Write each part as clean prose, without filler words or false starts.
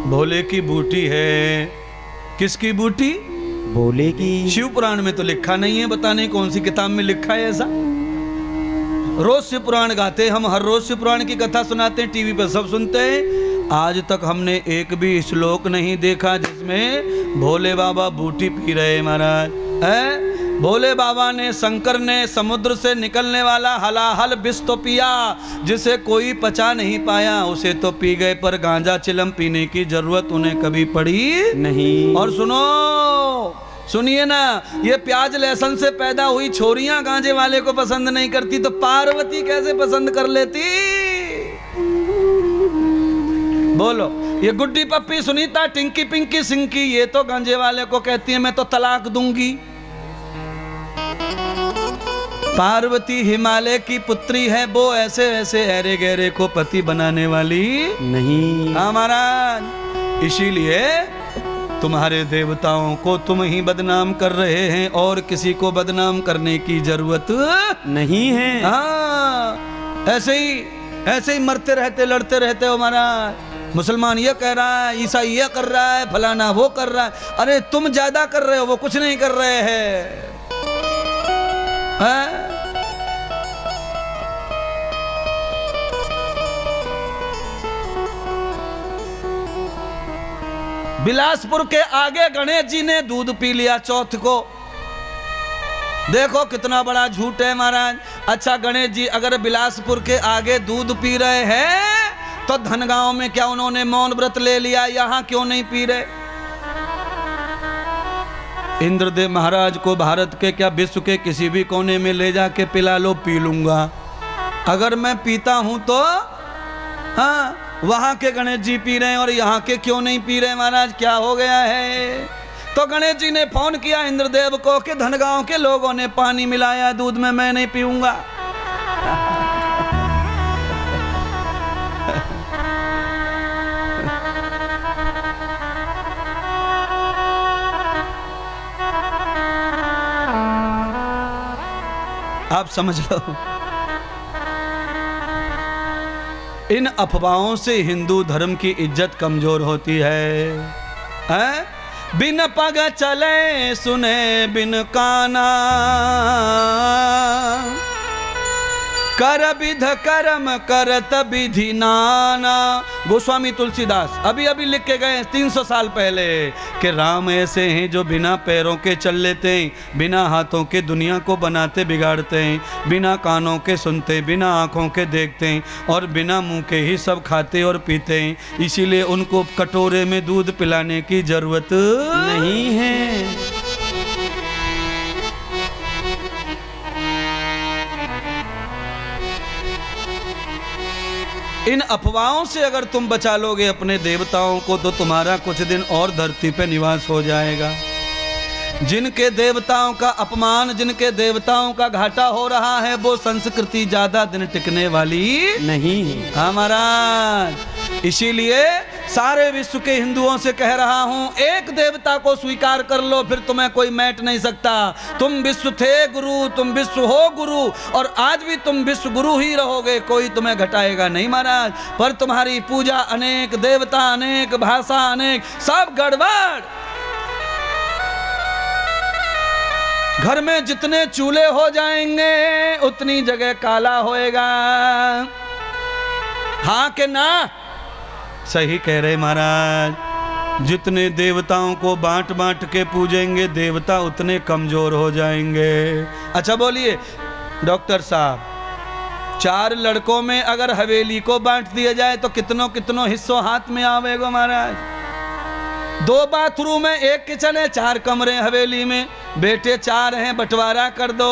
भोले की बूटी है। किसकी बूटी? भोले की। शिव पुराण में तो लिखा नहीं है, बताने कौन सी किताब में लिखा है ऐसा। रोज शिव पुराण गाते हम, हर रोज शिव पुराण की कथा सुनाते हैं, टीवी पर सब सुनते हैं। आज तक हमने एक भी श्लोक नहीं देखा जिसमें भोले बाबा बूटी पी रहे महाराज है। भोले बाबा ने, शंकर ने समुद्र से निकलने वाला हलाहल विष तो पिया, जिसे कोई पचा नहीं पाया उसे तो पी गए, पर गांजा चिलम पीने की जरूरत उन्हें कभी पड़ी नहीं। और सुनो, सुनिए ना, ये प्याज लहसुन से पैदा हुई छोरियां गांजे वाले को पसंद नहीं करती, तो पार्वती कैसे पसंद कर लेती? बोलो, ये गुड्डी पप्पी सुनीता टिंकी पिंकी सिंकी ये तो गांजे वाले को कहती है मैं तो तलाक दूंगी। पार्वती हिमालय की पुत्री है, वो ऐसे ऐसे ऐरे गहरे को पति बनाने वाली नहीं। हमारा, इसीलिए तुम्हारे देवताओं को तुम ही बदनाम कर रहे हैं और किसी को बदनाम करने की जरूरत नहीं है। हाँ, ऐसे ही मरते रहते, लड़ते रहते हो महाराज। मुसलमान ये कह रहा है, ईसाई ये कर रहा है, फलाना वो कर रहा है। अरे तुम ज्यादा कर रहे हो, वो कुछ नहीं कर रहे हैं। बिलासपुर के आगे गणेश जी ने दूध पी लिया चौथ को। देखो कितना बड़ा झूठ है महाराज। अच्छा गणेश जी अगर बिलासपुर के आगे दूध पी रहे हैं तो धनगांव में क्या उन्होंने मौन व्रत ले लिया? यहां क्यों नहीं पी रहे? इंद्रदेव महाराज को भारत के क्या विश्व के किसी भी कोने में ले जाके पिला लो, पी लूंगा। अगर मैं पीता हूं तो हाँ, वहां के गणेश जी पी रहे हैं और यहाँ के क्यों नहीं पी रहे महाराज, क्या हो गया है? तो गणेश जी ने फोन किया इंद्रदेव को कि धनगांव के लोगों ने पानी मिलाया दूध में, मैं नहीं पीऊंगा। आप समझ लो, इन अफवाहों से हिंदू धर्म की इज्जत कमजोर होती है? बिन पग चले सुने बिन काना, कर विध कर्म करत विधि नाना। गोस्वामी तुलसीदास अभी अभी लिख के गए 300 साल पहले कि राम ऐसे हैं जो बिना पैरों के चल लेते हैं, बिना हाथों के दुनिया को बनाते बिगाड़ते हैं, बिना कानों के सुनते, बिना आँखों के देखते हैं और बिना मुंह के ही सब खाते और पीते हैं। इसीलिए उनको कटोरे में दूध पिलाने की जरूरत नहीं है। इन अफवाहों से अगर तुम बचा लोगे अपने देवताओं को तो तुम्हारा कुछ दिन और धरती पे निवास हो जाएगा। जिनके देवताओं का अपमान, जिनके देवताओं का घाटा हो रहा है, वो संस्कृति ज्यादा दिन टिकने वाली नहीं है। हाँ महाराज, इसीलिए सारे विश्व के हिंदुओं से कह रहा हूं, एक देवता को स्वीकार कर लो, फिर तुम्हें कोई मैट नहीं सकता। तुम विश्व थे गुरु, तुम विश्व हो गुरु और आज भी तुम विश्व गुरु ही रहोगे, कोई तुम्हें घटाएगा नहीं महाराज। पर तुम्हारी पूजा अनेक, देवता अनेक, भाषा अनेक, सब गड़बड़। घर में जितने चूल्हे हो जाएंगे उतनी जगह काला होएगा। हाँ के ना? सही कह रहे महाराज। जितने देवताओं को बांट बांट के पूजेंगे देवता उतने कमजोर हो जाएंगे। अच्छा बोलिए डॉक्टर साहब, 4 लड़कों में अगर हवेली को बांट दिया जाए तो कितनों हिस्सों हाथ में आवेगा महाराज? 2 बाथरूम है, 1 किचन है, 4 कमरे हवेली में, बेटे 4 हैं, बंटवारा कर दो।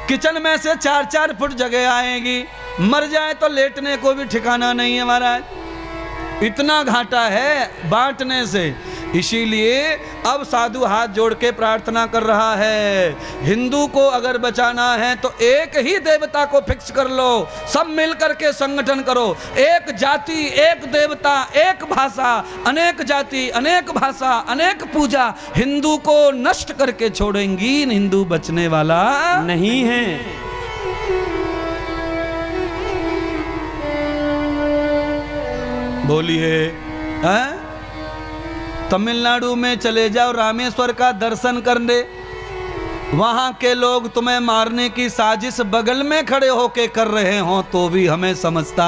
किचन में से 4-4 फुट जगह आएगी, मर जाए तो लेटने को भी ठिकाना नहीं है महाराज। इतना घाटा है बांटने से। इसीलिए अब साधु हाथ जोड़ के प्रार्थना कर रहा है, हिंदू को अगर बचाना है तो एक ही देवता को फिक्स कर लो, सब मिल करके संगठन करो। एक जाति, एक देवता, एक भाषा, अनेक जाति, अनेक भाषा, अनेक पूजा। हिंदू को नष्ट करके छोड़ेंगी, हिंदू बचने वाला नहीं है। बोलिए। हैं? तमिलनाडु में चले जाओ रामेश्वर का दर्शन करने, वहां के लोग तुम्हें मारने की साजिश बगल में खड़े होके कर रहे हो तो भी हमें समझता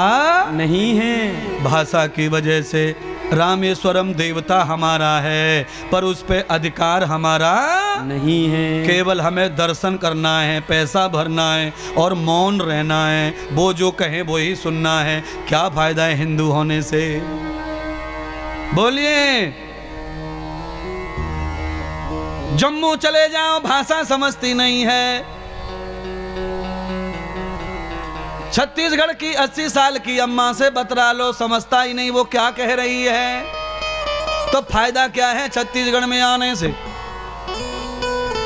नहीं है। भाषा की वजह से रामेश्वरम देवता हमारा है, पर उस पे अधिकार हमारा नहीं है। केवल हमें दर्शन करना है, पैसा भरना है और मौन रहना है, वो जो कहे वो ही सुनना है। क्या फायदा है हिंदू होने से? बोलिए। जम्मू चले जाओ, भाषा समझती नहीं है। छत्तीसगढ़ की 80 साल की अम्मा से बतरा लो, समझता ही नहीं वो क्या कह रही है। तो फायदा क्या है छत्तीसगढ़ में आने से?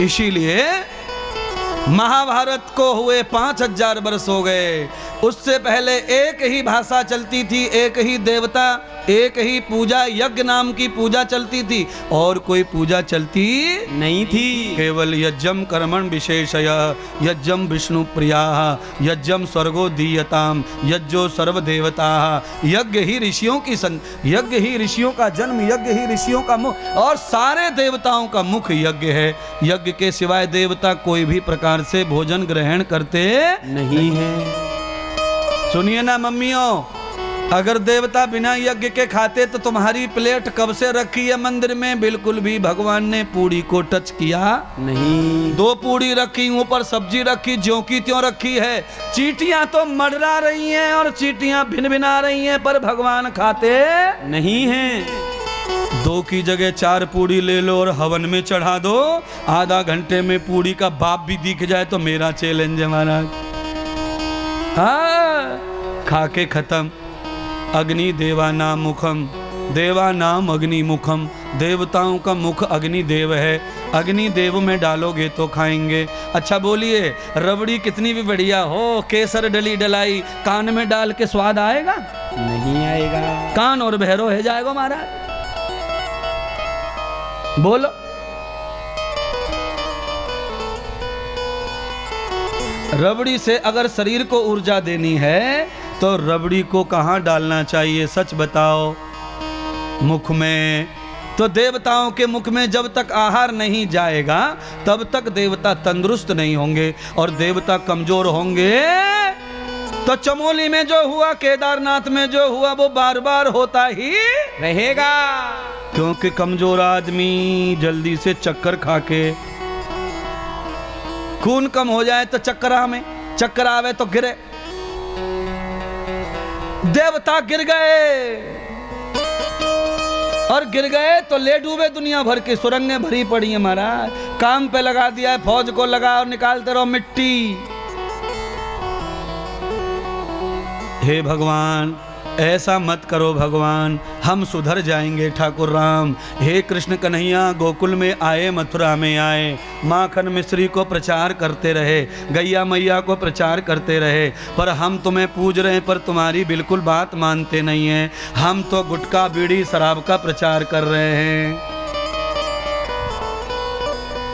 इसीलिए महाभारत को हुए 5000 वर्ष हो गए, उससे पहले एक ही भाषा चलती थी, एक ही देवता, एक ही पूजा, यज्ञ नाम की पूजा चलती थी, और कोई पूजा चलती नहीं थी। केवल यज्ञम कर्मण विशेषय, यज्ञम विष्णु प्रिया, यज्ञम स्वर्गो दीयताम, यज्ञो सर्वदेवता। यज्ञ ही ऋषियों की यज्ञ ही ऋषियों का जन्म, यज्ञ ही ऋषियों का मुख, और सारे देवताओं का मुख यज्ञ है। यज्ञ के सिवाय देवता कोई भी प्रकार से भोजन ग्रहण करते नहीं है। सुनिए ना मम्मियों, अगर देवता बिना यज्ञ के खाते तो तुम्हारी प्लेट कब से रखी है मंदिर में? बिल्कुल भी भगवान ने पूड़ी को टच किया नहीं। 2 पूड़ी रखी, ऊपर सब्जी रखी, ज्यों की त्यों रखी है। चींटियां तो मडरा रही हैं और चींटियां भिन भिना रही हैं, पर भगवान खाते नहीं है। 2 की जगह 4 पूड़ी ले लो और हवन में चढ़ा दो, आधा घंटे में पूड़ी का बाप भी दिख जाए तो मेरा चैलेंज है महाराज। हाँ, खा के खत्म। अग्नि देवानाम मुखम, देवानाम अग्नि मुखम। देवताओं का मुख अग्नि देव है, अग्नि देव में डालोगे तो खाएंगे। अच्छा बोलिए, रबड़ी कितनी भी बढ़िया हो, केसर डली डलाई कान में डाल के स्वाद आएगा? नहीं आएगा। कान और बहरो हो जाएगा महाराज। बोलो। रबड़ी से अगर शरीर को ऊर्जा देनी है तो रबड़ी को कहाँ डालना चाहिए? सच बताओ। मुख में। तो देवताओं के मुख में जब तक आहार नहीं जाएगा तब तक देवता तंदुरुस्त नहीं होंगे, और देवता कमजोर होंगे तो चमोली में जो हुआ, केदारनाथ में जो हुआ, वो बार बार होता ही रहेगा। क्योंकि कमजोर आदमी जल्दी से चक्कर खा के, खून कम हो जाए तो चक्कर आवे तो गिरे। देवता गिर गए, और गिर गए तो ले डूबे दुनिया भर की सुरंगें भरी पड़ी हैं महाराज। काम पे लगा दिया है, फौज को लगा और निकालते रहो मिट्टी। हे भगवान, ऐसा मत करो भगवान, हम सुधर जाएंगे ठाकुर राम। हे कृष्ण कन्हैया, गोकुल में आए, मथुरा में आए, माखन मिश्री को प्रचार करते रहे, गैया मैया को प्रचार करते रहे, पर हम तुम्हें पूज रहे हैं पर तुम्हारी बिल्कुल बात मानते नहीं हैं। हम तो गुटखा बीड़ी शराब का प्रचार कर रहे हैं।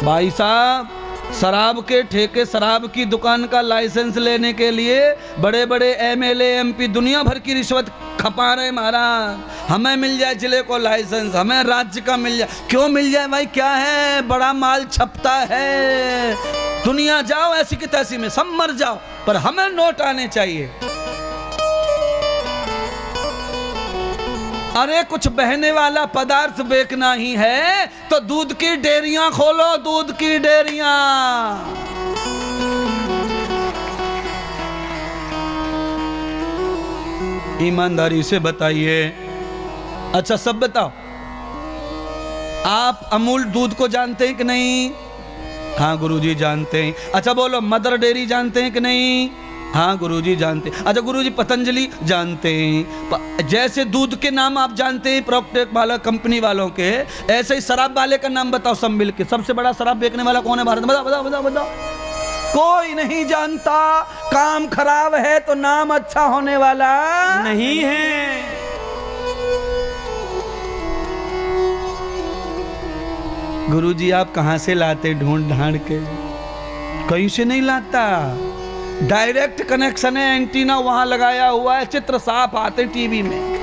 भाई साहब, शराब के ठेके, शराब की दुकान का लाइसेंस लेने के लिए बड़े बड़े एमएलए एमपी दुनिया भर की रिश्वत खपा रहे महाराज। हमें मिल जाए जिले को लाइसेंस, हमें राज्य का मिल जाए। क्यों मिल जाए भाई? क्या है, बड़ा माल छपता है। दुनिया जाओ ऐसी की तैसी में, सब मर जाओ, पर हमें नोट आने चाहिए। अरे कुछ बहने वाला पदार्थ बेचना ही है तो दूध की डेयरियां खोलो, दूध की डेयरियां। ईमानदारी से बताइए। अच्छा सब बताओ, आप अमूल दूध को जानते हैं कि नहीं? हाँ गुरुजी जानते हैं। अच्छा बोलो, मदर डेयरी जानते हैं कि नहीं? हाँ गुरुजी जानते हैं। अच्छा गुरुजी, पतंजलि जानते हैं। जैसे दूध के नाम आप जानते हैं प्रोक्टर वाला कंपनी वालों के, ऐसे ही शराब वाले का नाम बताओ सब मिलके। सबसे बड़ा शराब बेचने वाला कौन है भारत में? बताओ बताओ बताओ बताओ। कोई नहीं जानता। काम खराब है तो नाम अच्छा होने वाला नहीं है। गुरुजी आप कहाँ से लाते ढूंढ ढांड के? कहीं से नहीं लाता, डायरेक्ट कनेक्शन है, एंटीना वहां लगाया हुआ है, चित्र साफ आते टीवी में।